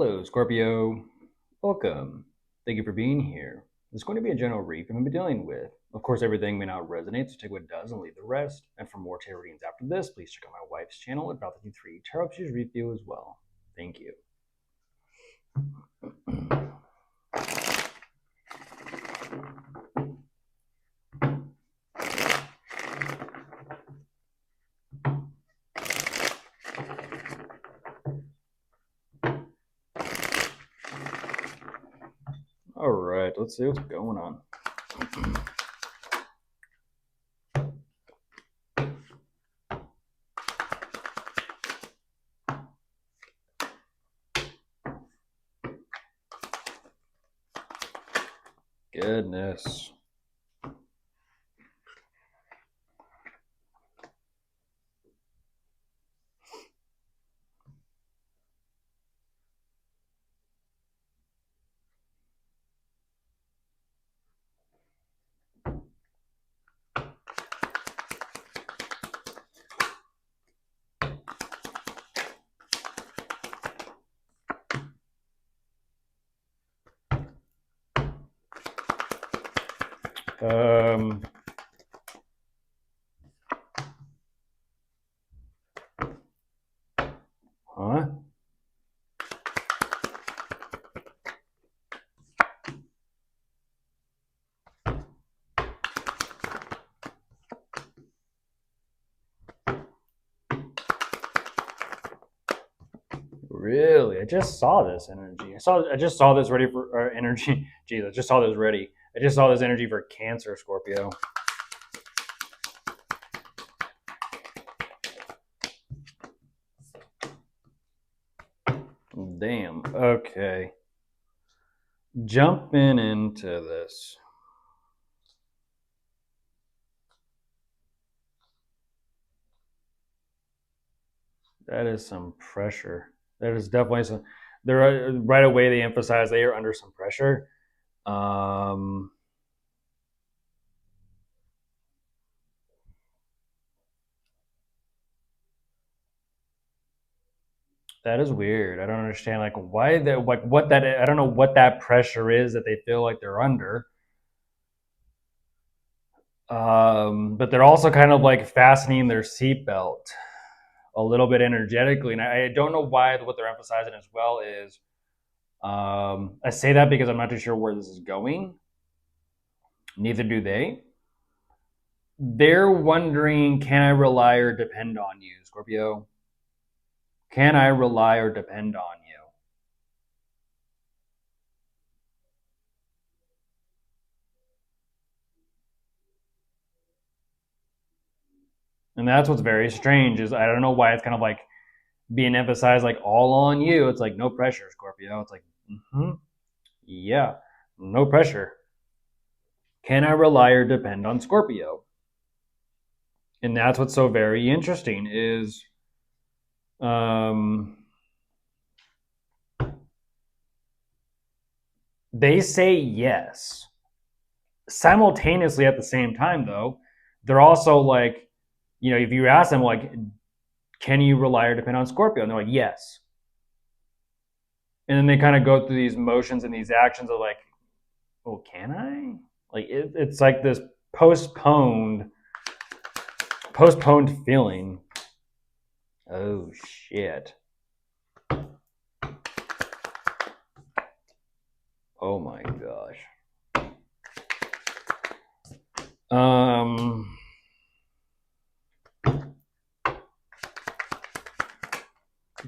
Hello, Scorpio. Welcome. Thank you for being here. There's going to be a general read I'm going to be dealing with. Of course, everything may not resonate, so take what does and leave the rest. And for more tarot readings after this, please check out my wife's channel at THEYRE Tarot. She's read you as well. Thank you. All right, let's see what's going on. Goodness. Huh? Really? I just saw this energy. I just saw this ready for energy. Jeez, I just saw this ready. I just saw this energy for Cancer, Scorpio. Damn. Okay. Jumping into this. That is some pressure. That is definitely some. They're right away. They emphasize they are under some pressure. That is weird. I don't understand. Like why that. Like what that. I don't know what that pressure is that they feel like they're under. But they're also kind of like fastening their seatbelt a little bit energetically, and I don't know why. What they're emphasizing as well is. I say that because I'm not too sure where this is going. Neither do they. They're wondering, can I rely or depend on you, Scorpio? Can I rely or depend on you? And that's what's very strange is I don't know why it's kind of like being emphasized like all on you. It's like no pressure, Scorpio. It's like, yeah, no pressure. Can I rely or depend on Scorpio? And that's what's so very interesting is they say yes. Simultaneously at the same time, though, they're also like, you know, if you ask them, like, can you rely or depend on Scorpio? And they're like, yes. And then they kind of go through these motions and these actions of like, oh, can I? Like, it's like this postponed feeling. Oh, shit. Oh my gosh.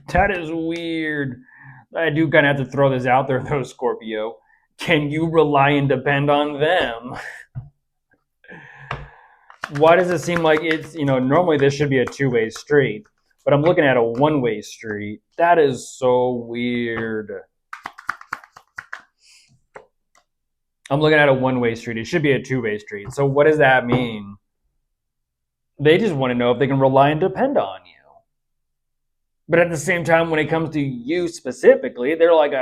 That is weird. I do kind of have to throw this out there, though, Scorpio. Can you rely and depend on them? Why does it seem like it's, you know, normally this should be a two-way street, but I'm looking at a one-way street. That is so weird. I'm looking at a one-way street. It should be a two-way street. So what does that mean? They just want to know if they can rely and depend on you. But at the same time, when it comes to you specifically, they're like,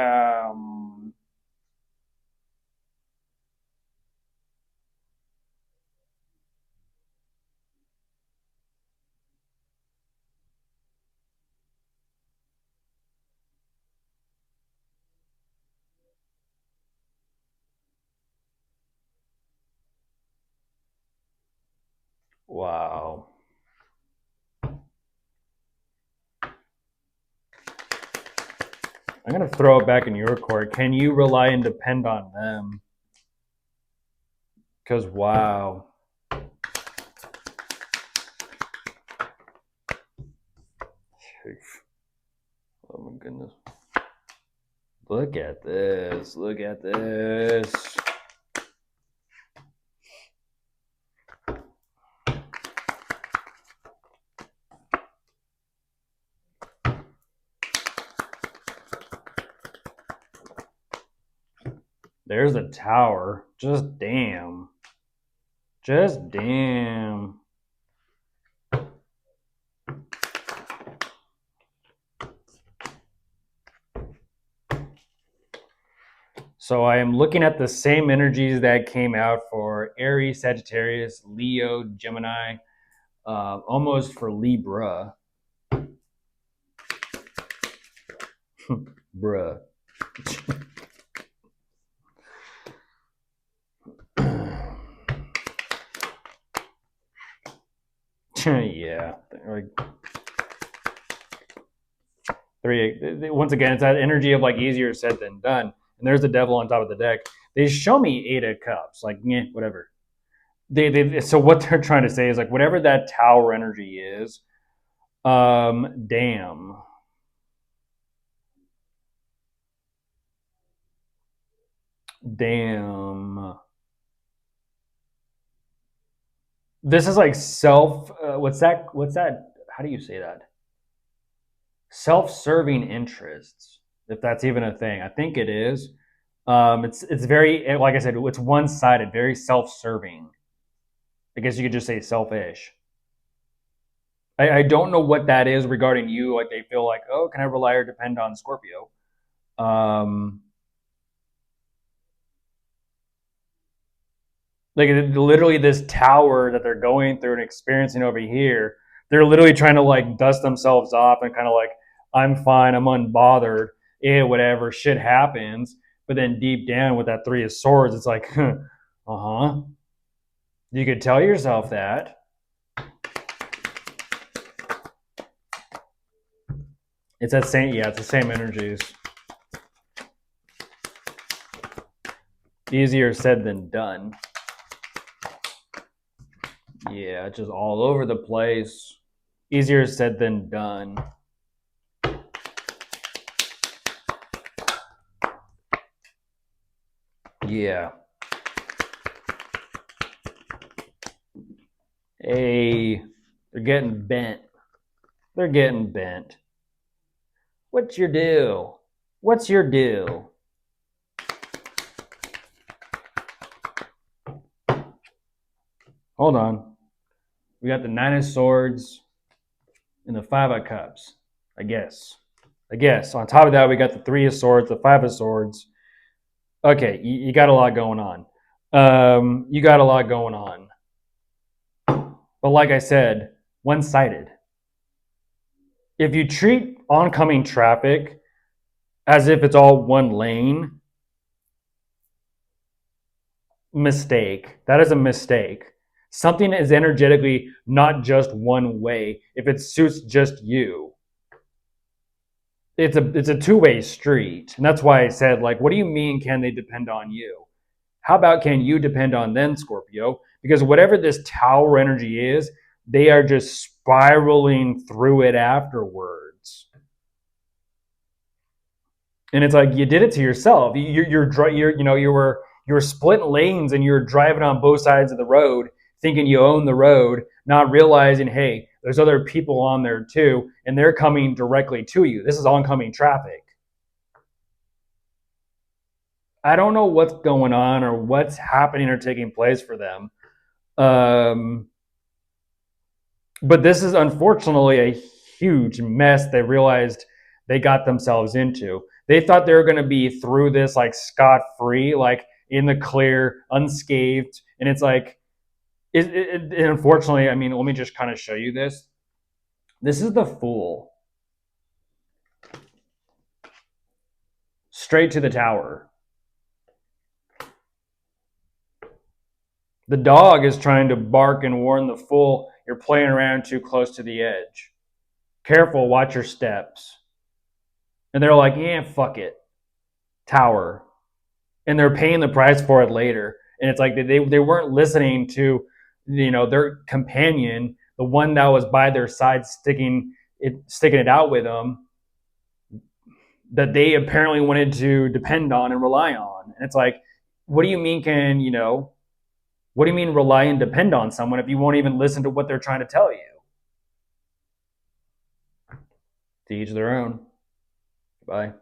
Wow. I'm going to throw it back in your court. Can you rely and depend on them? Because, wow. Oh, my goodness. Look at this. Look at this. There's a tower. Just damn. Just damn. So I am looking at the same energies that came out for Aries, Sagittarius, Leo, Gemini, almost for Libra. Bruh. Yeah. Like, once again, it's that energy of like easier said than done. And there's the devil on top of the deck. They show me 8 of Cups, like, whatever. So what they're trying to say is like whatever that tower energy is, damn. This is like what's that? How do you say that? Self-serving interests, if that's even a thing. I think it is. It's very, like I said, it's one-sided, very self-serving. I guess you could just say selfish. I don't know what that is regarding you. Like they feel like, oh, can I rely or depend on Scorpio? Um, like literally this tower that they're going through and experiencing over here, they're literally trying to like dust themselves off and kind of like, I'm fine, I'm unbothered, whatever, shit happens. But then deep down with that 3 of Swords, it's like, uh-huh. You could tell yourself that. It's that same, yeah, it's the same energies. Easier said than done. Yeah, it's just all over the place. Easier said than done. Yeah. Hey, they're getting bent. They're getting bent. What's your deal? What's your deal? Hold on. We got the 9 of Swords and the 5 of Cups. I guess. On top of that, we got the 3 of Swords, the 5 of Swords. Okay, you got a lot going on. You got a lot going on. But like I said, one-sided. If you treat oncoming traffic as if it's all one lane, mistake. That is a mistake. Something is energetically not just one way if it suits just you. It's a two-way street. And that's why I said, like, what do you mean can they depend on you? How about can you depend on them, Scorpio? Because whatever this tower energy is, they are just spiraling through it afterwards. And it's like you did it to yourself. You were splitting lanes and you're driving on both sides of the road, thinking you own the road, not realizing, hey, there's other people on there too, and they're coming directly to you. This is oncoming traffic. I don't know what's going on or what's happening or taking place for them. But this is unfortunately a huge mess they realized they got themselves into. They thought they were going to be through this like scot free, like in the clear, unscathed. And it's like, unfortunately, I mean, let me just kind of show you this. This is the Fool. Straight to the tower. The dog is trying to bark and warn the fool, you're playing around too close to the edge. Careful, watch your steps. And they're like, yeah, fuck it. Tower. And they're paying the price for it later. And it's like they weren't listening to, their companion, the one that was by their side sticking it out with them, that they apparently wanted to depend on and rely on. And it's like, what do you mean what do you mean rely and depend on someone if you won't even listen to what they're trying to tell you? To each their own. Bye.